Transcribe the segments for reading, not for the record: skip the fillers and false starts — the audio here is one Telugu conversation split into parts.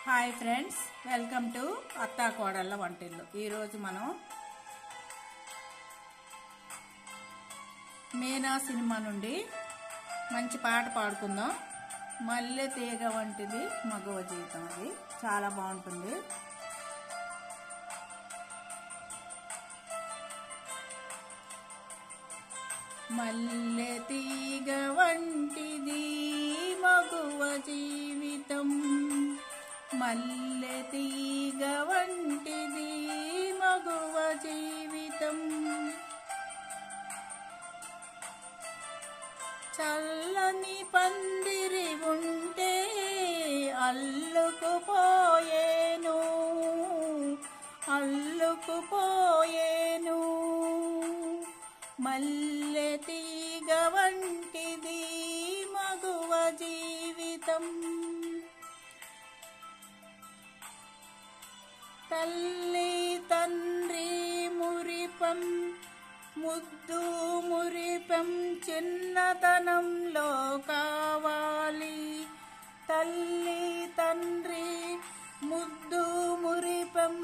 హాయ్ ఫ్రెండ్స్, వెల్కమ్ టు అత్తా కోడళ్ళ వంటిల్లు. ఈరోజు మనం మీనా సినిమా నుండి మంచి పాట పాడుకుందాం. మల్లె తీగ వంటిది మగవ జీవితం. అది చాలా బాగుంటుంది. మల్లె తీగ వంటిది మగువ జీవితం, మల్లె తీగ వంటిది మగువ జీవితం. చల్లని పందిరి ఉంటే అల్లుకుపోయేను, అల్లుకుపోయేను. మల్లె తీగ వంటిది మగువ జీవితం. తల్లి తండ్రి మురిపం, ముద్దు మురిపం చిన్నతనంలో కావాలి. తల్లి తండ్రి ముద్దు మురిపం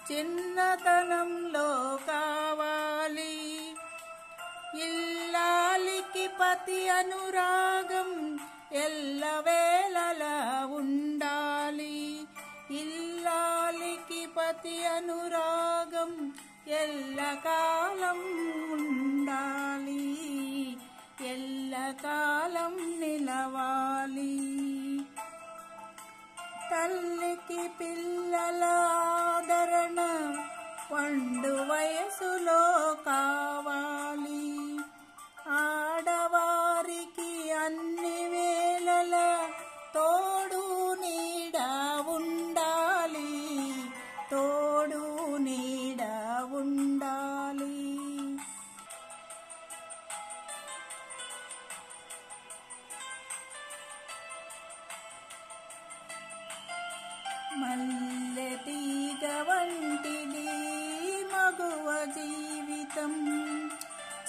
చిన్నతనంలో కావాలి. ఇల్లాలికి పతి అనురాగం ఎల్లవేళలా ఉండాలి. ఇల్లాలికి పతి అనురాగం ఎల్లకాలం ఉండాలి, ఎల్లకాలం నిలవాలి. తల్లికి పిల్లల ఆదరణ పండు వయసులో కావాలి. ఆడవారికి అన్ని వేళల తోడు నీడ ఉండాలి, తోడు నీడ ఉండాలి. మల్లె తీగ వంటిది మగువ జీవితం.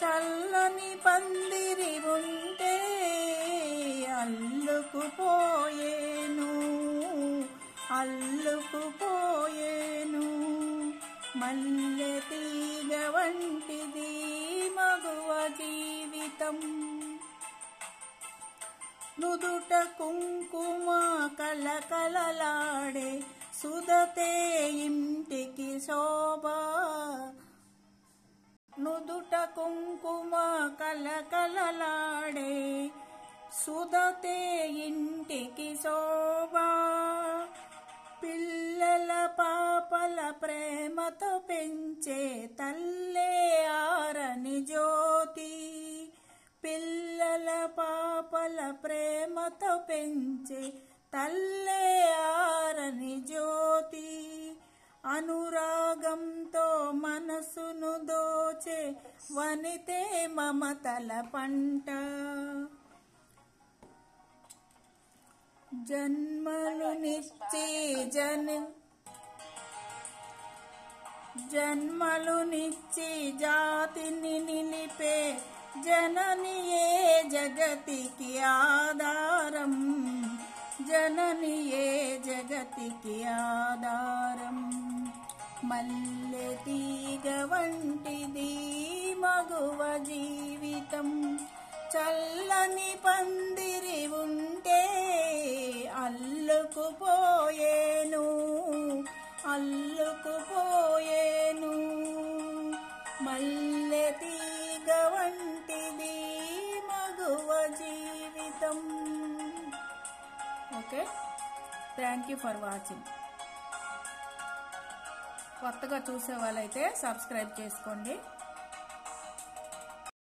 చల్లని పందిరి ఉంటే అల్లుకుపోయేను, అల్లుకుపోయేను. మల్లె తీగ వంటిది మగువ జీవితం. నుదుట కుంకుమ కలకలలాడే సుధతే ఇంటికి శోభ. నుదుట కుంకుమ కలకలలాడే సుధతే ఇంటికి శోభ. పిల్లల పాపల ప్రేమతో పెంచే తల్లే ఆరని జ్యోతి. పిల్లల పాపల ప్రేమతో పెంచే తల్లే ఆరని జ్యోతి. అనురాగంతో మనసును దోచే వనితే మమతల పంట. జన్మలునిచ్చి జాతిని నిలిపే జననియే జగతికి ఆధారం, జననియే జగతికి ఆధారం. మల్లె తీగ వంటిది మగువ జీవితం. చల్లని పందిరి ఉంటే అల్లుకుపోయేను, అల్లుకుపోయేను. మల్లె తీగ వంటిది మగువ జీవితం. Okay, thank you for watching. కొత్తగా చూసే వాళ్ళైతే సబ్స్క్రైబ్ చేసుకోండి.